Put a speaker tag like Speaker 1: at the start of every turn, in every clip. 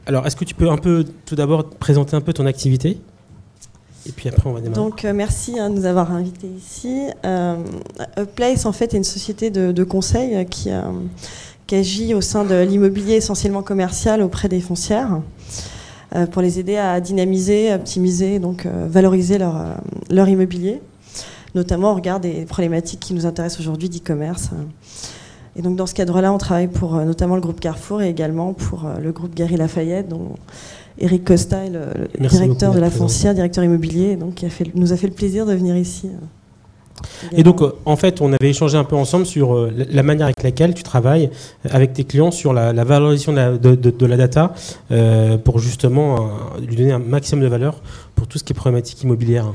Speaker 1: Alors, est-ce que tu peux un peu, tout d'abord, présenter un peu ton activité? Et puis après, on va démarrer.
Speaker 2: Donc, merci de nous avoir invités ici. Upplace, en fait, est une société de conseil qui agit au sein de l'immobilier essentiellement commercial auprès des foncières pour les aider à dynamiser, optimiser, donc valoriser leur immobilier, notamment au regard des problématiques qui nous intéressent aujourd'hui d'e-commerce. Et donc, dans ce cadre-là, on travaille pour notamment le groupe Carrefour et également pour le groupe Galeries Lafayette, dont Eric Costa est le directeur de la foncière, directeur immobilier, donc qui nous a fait le plaisir de venir ici.
Speaker 1: Et donc, en fait, on avait échangé un peu ensemble sur la manière avec laquelle tu travailles avec tes clients sur la valorisation de la data pour justement lui donner un maximum de valeur pour tout ce qui est problématique immobilière.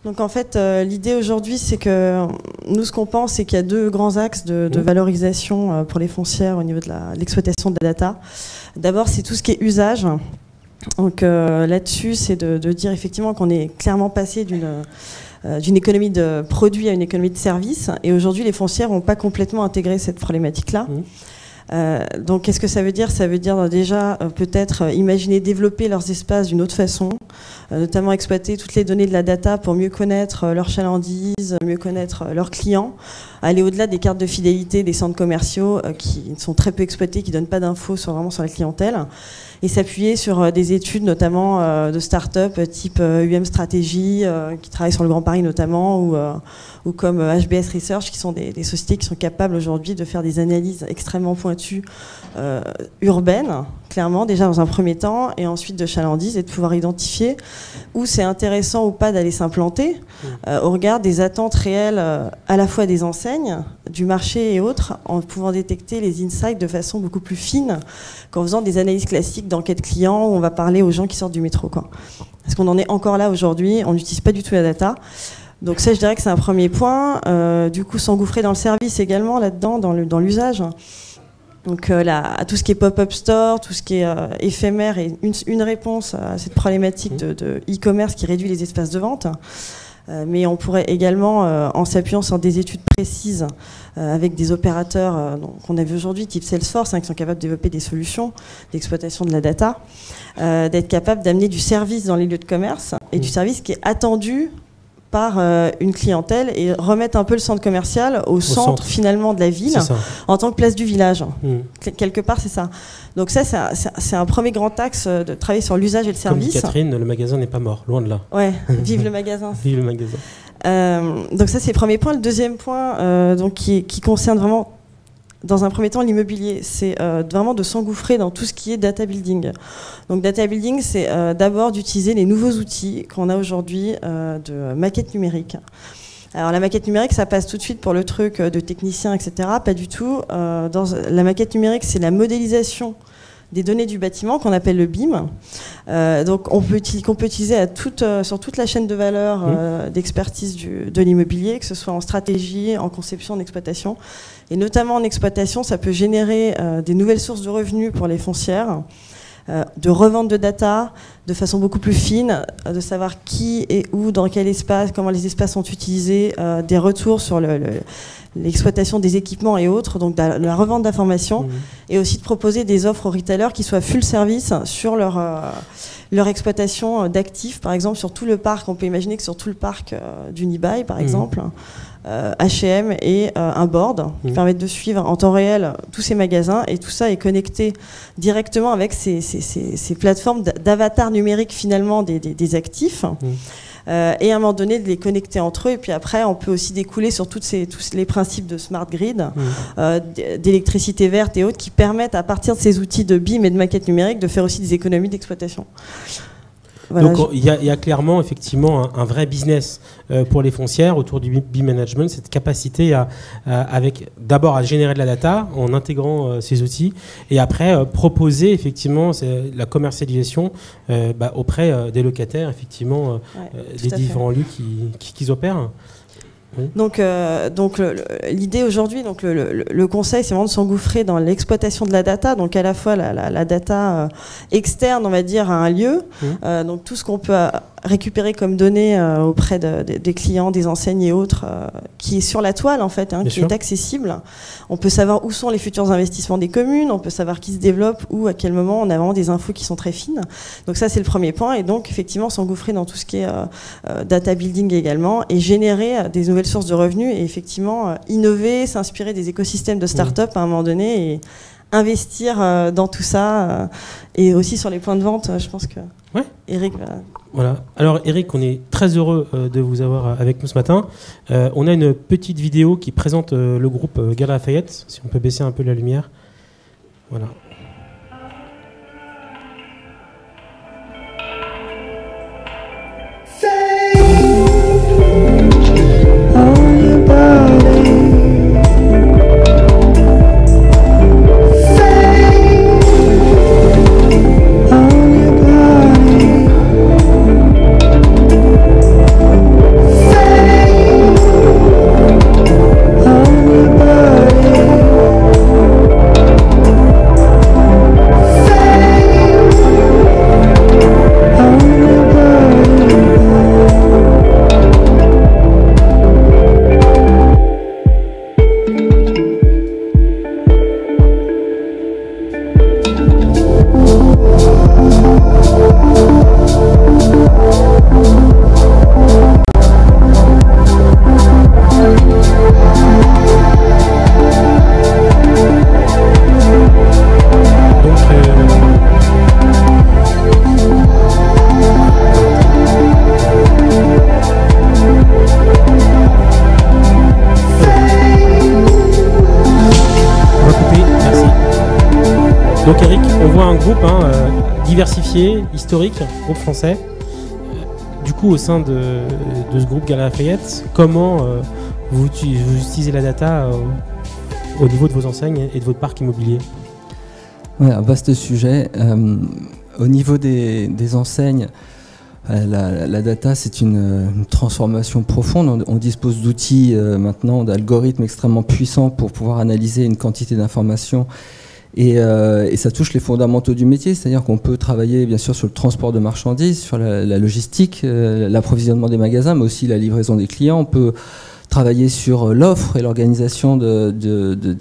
Speaker 2: Donc en fait, l'idée aujourd'hui, c'est que nous, ce qu'on pense, c'est qu'il y a deux grands axes de valorisation pour les foncières au niveau de l'exploitation de la data. D'abord, c'est tout ce qui est usage. Donc là-dessus, c'est de dire effectivement qu'on est clairement passé d'une économie de produits à une économie de services. Et aujourd'hui, les foncières n'ont pas complètement intégré cette problématique-là. Donc qu'est-ce que ça veut dire? Ça veut dire déjà peut-être imaginer développer leurs espaces d'une autre façon, notamment exploiter toutes les données de la data pour mieux connaître leurs chalandises, mieux connaître leurs clients, aller au-delà des cartes de fidélité des centres commerciaux qui sont très peu exploités, qui ne donnent pas d'infos vraiment sur la clientèle, et s'appuyer sur des études notamment de start-up type UM Stratégie, qui travaillent sur le Grand Paris notamment, ou comme HBS Research, qui sont des sociétés qui sont capables aujourd'hui de faire des analyses extrêmement pointues urbaines, clairement, déjà dans un premier temps, et ensuite de chalandise, et de pouvoir identifier où c'est intéressant ou pas d'aller s'implanter au regard des attentes réelles à la fois des enseignes, du marché et autres, en pouvant détecter les insights de façon beaucoup plus fine qu'en faisant des analyses classiques d'enquête client où on va parler aux gens qui sortent du métro, quoi. Parce qu'on en est encore là aujourd'hui, on n'utilise pas du tout la data. Donc ça, je dirais que c'est un premier point. Du coup, s'engouffrer dans le service également, là-dedans, dans l'usage. Donc à tout ce qui est pop-up store, tout ce qui est éphémère, et une réponse à cette problématique de e-commerce qui réduit les espaces de vente. Mais on pourrait également, en s'appuyant sur des études précises avec des opérateurs qu'on a vu aujourd'hui, type Salesforce, qui sont capables de développer des solutions d'exploitation de la data, d'être capable d'amener du service dans les lieux de commerce, et du service qui est attendu par une clientèle, et remettre un peu le centre commercial au centre finalement de la ville, en tant que place du village. Quelque part, c'est ça. Donc ça, c'est un premier grand axe de travailler sur l'usage et le service.
Speaker 1: Comme dit Catherine, le magasin n'est pas mort, loin de là.
Speaker 2: Ouais, vive le magasin.
Speaker 1: Vive le magasin.
Speaker 2: Donc ça, c'est le premier point. Le deuxième point, donc, qui concerne vraiment, dans un premier temps, l'immobilier, c'est vraiment de s'engouffrer dans tout ce qui est data building. Donc data building, c'est d'abord d'utiliser les nouveaux outils qu'on a aujourd'hui de maquette numérique. Alors la maquette numérique, ça passe tout de suite pour le truc de technicien, etc. Pas du tout. La maquette numérique, c'est la modélisation des données du bâtiment qu'on appelle le BIM. Donc qu'on peut utiliser sur toute la chaîne de valeur d'expertise de l'immobilier, que ce soit en stratégie, en conception, en exploitation. Et notamment en exploitation, ça peut générer des nouvelles sources de revenus pour les foncières, de revente de data de façon beaucoup plus fine, de savoir qui et où, dans quel espace, comment les espaces sont utilisés, des retours sur l'exploitation des équipements et autres, donc la revente d'informations, et aussi de proposer des offres aux retailers qui soient full service sur leur exploitation d'actifs, par exemple sur tout le parc. On peut imaginer que sur tout le parc d'Unibail, par exemple, H&M et un board qui permettent de suivre en temps réel tous ces magasins, et tout ça est connecté directement avec ces plateformes d'avatar numérique finalement des actifs. Et à un moment donné de les connecter entre eux, et puis après on peut aussi découler sur tous les principes de smart grid, d'électricité verte et autres, qui permettent à partir de ces outils de BIM et de maquette numérique de faire aussi des économies d'exploitation. Voilà,
Speaker 1: donc il y a clairement effectivement un vrai business pour les foncières autour du BIM management, cette capacité avec d'abord à générer de la data en intégrant ces outils, et après proposer effectivement la commercialisation auprès des locataires, effectivement, des différents lieux qu'ils opèrent. Oui.
Speaker 2: Donc l'idée aujourd'hui, donc le conseil, c'est vraiment de s'engouffrer dans l'exploitation de la data, donc à la fois la data externe, on va dire, à un lieu, donc tout ce qu'on peut récupérer comme données auprès des clients, des enseignes et autres, qui est sur la toile en fait, qui est accessible. On peut savoir où sont les futurs investissements des communes, on peut savoir qui se développe, où, à quel moment. On a vraiment des infos qui sont très fines. Donc ça, c'est le premier point. Et donc effectivement, s'engouffrer dans tout ce qui est data building également et générer des nouvelles sources de revenus et effectivement innover, s'inspirer des écosystèmes de start-up à un moment donné et investir dans tout ça et aussi sur les points de vente. Je pense que Eric va...
Speaker 1: Voilà. Alors Eric, on est très heureux de vous avoir avec nous ce matin. On a une petite vidéo qui présente le groupe Galeries Lafayette. Si on peut baisser un peu la lumière. Voilà. Donc Eric, on voit un groupe diversifié, historique, groupe français. Du coup, au sein de ce groupe Galeries Lafayette, comment vous utilisez la data au niveau de vos enseignes et de votre parc immobilier?
Speaker 3: Ouais, un vaste sujet. Au niveau des enseignes, la data, c'est une transformation profonde. On dispose d'outils maintenant, d'algorithmes extrêmement puissants pour pouvoir analyser une quantité d'informations. Et ça touche les fondamentaux du métier, c'est-à-dire qu'on peut travailler bien sûr sur le transport de marchandises, sur la logistique, l'approvisionnement des magasins, mais aussi la livraison des clients. On peut travailler sur l'offre et l'organisation de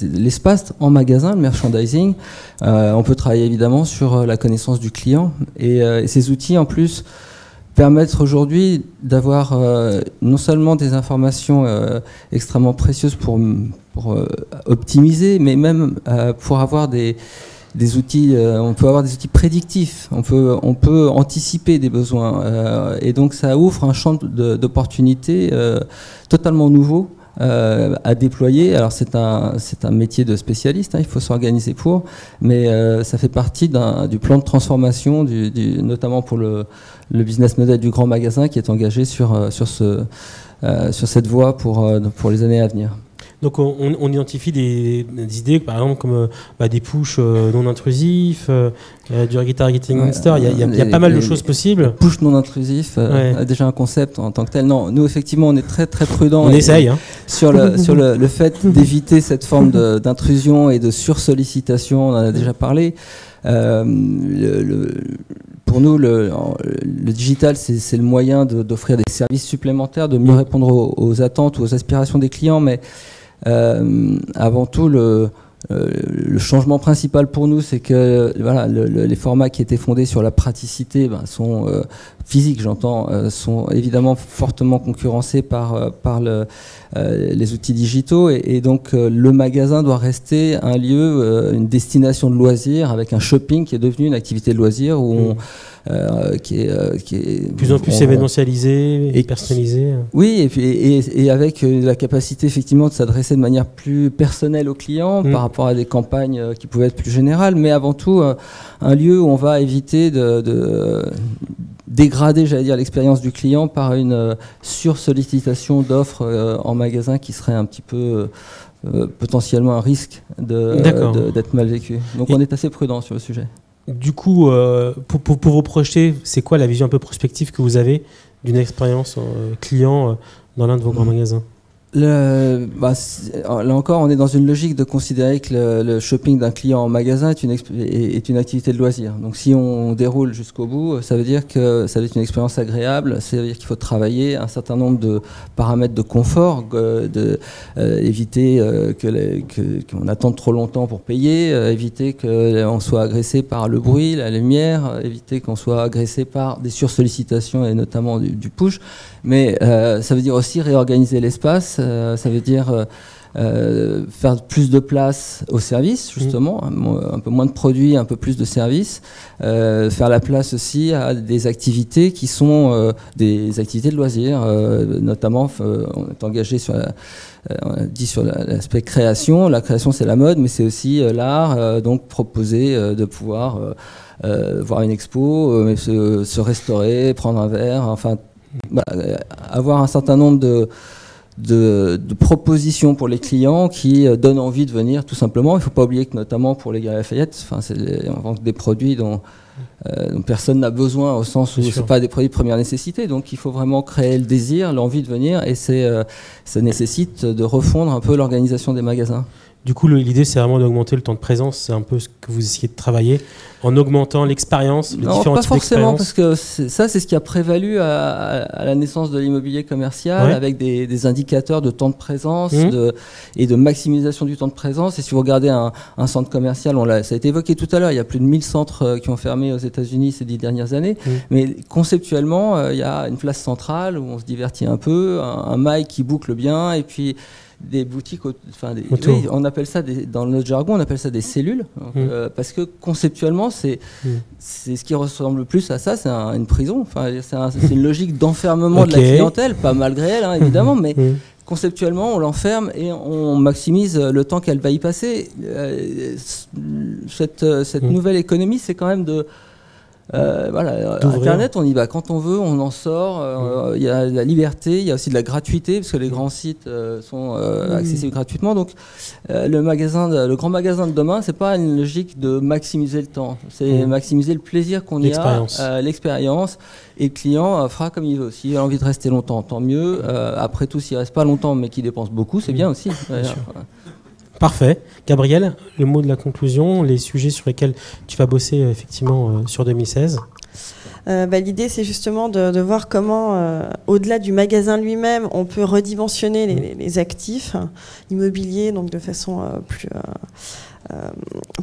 Speaker 3: l'espace en magasin, le merchandising. On peut travailler évidemment sur la connaissance du client. Et ces outils en plus permettent aujourd'hui d'avoir non seulement des informations extrêmement précieuses pour optimiser, mais même pour avoir des outils, on peut avoir des outils prédictifs, on peut anticiper des besoins, et donc ça ouvre un champ d'opportunités totalement nouveau à déployer. Alors c'est un métier de spécialiste, il faut s'organiser pour, mais ça fait partie du plan de transformation, notamment pour le business model du grand magasin qui est engagé sur cette voie pour les années à venir.
Speaker 1: Donc on identifie des idées, par exemple comme des push non intrusifs, du retargeting monster. Il y a pas mal de choses possibles.
Speaker 3: Push non intrusif, déjà un concept en tant que tel. Non, nous effectivement on est très très prudent.
Speaker 1: On essaye
Speaker 3: sur le fait d'éviter cette forme d'intrusion et de sursollicitation. On en a déjà parlé. Pour nous, le digital, c'est le moyen d'offrir des services supplémentaires, de mieux répondre aux attentes ou aux aspirations des clients, mais avant tout, le changement principal pour nous, c'est que les formats qui étaient fondés sur la praticité sont physiques, j'entends, sont évidemment fortement concurrencés par les outils digitaux, et donc le magasin doit rester un lieu, une destination de loisirs, avec un shopping qui est devenu une activité de loisirs où qui est
Speaker 1: plus en plus événementialisé et personnalisé.
Speaker 3: Oui, et avec la capacité effectivement de s'adresser de manière plus personnelle aux clients par rapport à des campagnes qui pouvaient être plus générales, mais avant tout un lieu où on va éviter de dégrader, j'allais dire, l'expérience du client par une sursollicitation d'offres en magasin qui serait un petit peu potentiellement un risque d'être mal vécu. Donc on est assez prudent sur le sujet.
Speaker 1: Du coup, pour vous projeter, c'est quoi la vision un peu prospective que vous avez d'une expérience client dans l'un de vos grands magasins?
Speaker 3: Là encore, on est dans une logique de considérer que le shopping d'un client en magasin est une activité de loisir. Donc si on déroule jusqu'au bout, ça veut dire que ça va être une expérience agréable, ça veut dire qu'il faut travailler un certain nombre de paramètres de confort, éviter qu'on attende trop longtemps pour payer, éviter qu'on soit agressé par le bruit, la lumière, éviter qu'on soit agressé par des sursollicitations et notamment du push. Mais ça veut dire aussi réorganiser l'espace. Ça veut dire faire plus de place au service, justement, un peu moins de produits, un peu plus de services, faire la place aussi à des activités qui sont des activités de loisirs, notamment on est engagé sur on a dit sur l'aspect création. La création, c'est la mode, mais c'est aussi l'art, donc proposer de pouvoir voir une expo, se restaurer, prendre un verre, enfin avoir un certain nombre de propositions pour les clients qui donnent envie de venir tout simplement. Il ne faut pas oublier que notamment pour les Galeries Lafayette, on vend des produits dont personne n'a besoin, au sens où ce n'est pas des produits de première nécessité. Donc il faut vraiment créer le désir, l'envie de venir, et ça nécessite de refondre un peu l'organisation des magasins.
Speaker 1: Du coup, l'idée, c'est vraiment d'augmenter le temps de présence. C'est un peu ce que vous essayez de travailler en augmentant l'expérience, les différents types d'expériences.
Speaker 3: Non, pas forcément, parce que c'est ce qui a prévalu à la naissance de l'immobilier commercial, avec des indicateurs de temps de présence et de maximisation du temps de présence. Et si vous regardez un centre commercial, ça a été évoqué tout à l'heure, il y a plus de 1000 centres qui ont fermé aux États-Unis ces 10 dernières années. Mais conceptuellement, il y a une place centrale où on se divertit un peu, un mail qui boucle bien, et puis des boutiques, oui, on appelle ça dans notre jargon, on appelle ça des cellules, parce que conceptuellement, c'est ce qui ressemble le plus à ça, c'est une prison. Enfin, c'est une logique d'enfermement de la clientèle, pas malgré elle, hein, évidemment, mais conceptuellement, on l'enferme et on maximise le temps qu'elle va y passer. Cette nouvelle économie, c'est quand même Internet, on y va quand on veut, on en sort. Il y a la liberté, il y a aussi de la gratuité, parce que les grands sites sont accessibles gratuitement. Donc, le grand magasin de demain, c'est pas une logique de maximiser le temps, c'est maximiser le plaisir qu'on y a, l'expérience. Et le client fera comme il veut. S'il a envie de rester longtemps, tant mieux. Après tout, s'il reste pas longtemps, mais qu'il dépense beaucoup, c'est bien aussi.
Speaker 1: Parfait. Gabriel, le mot de la conclusion, les sujets sur lesquels tu vas bosser effectivement sur 2016.
Speaker 2: L'idée, c'est justement de voir comment, au-delà du magasin lui-même, on peut redimensionner les actifs immobiliers, donc de façon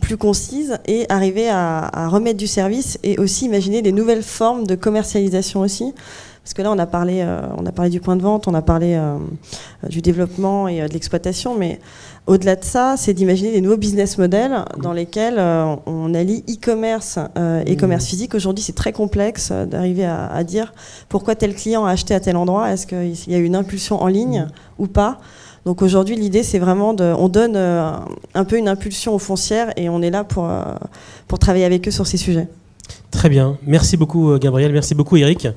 Speaker 2: plus concise, et arriver à remettre du service et aussi imaginer des nouvelles formes de commercialisation aussi. Parce que là, on a parlé du point de vente, on a parlé du développement et de l'exploitation, mais au-delà de ça, c'est d'imaginer des nouveaux business models dans lesquels on allie e-commerce et commerce physique. Aujourd'hui, c'est très complexe d'arriver à dire pourquoi tel client a acheté à tel endroit, est-ce qu'il y a eu une impulsion en ligne ou pas. Donc aujourd'hui, l'idée, c'est vraiment on donne un peu une impulsion aux foncières et on est là pour travailler avec eux sur ces sujets.
Speaker 1: Très bien. Merci beaucoup, Gabriel. Merci beaucoup, Eric.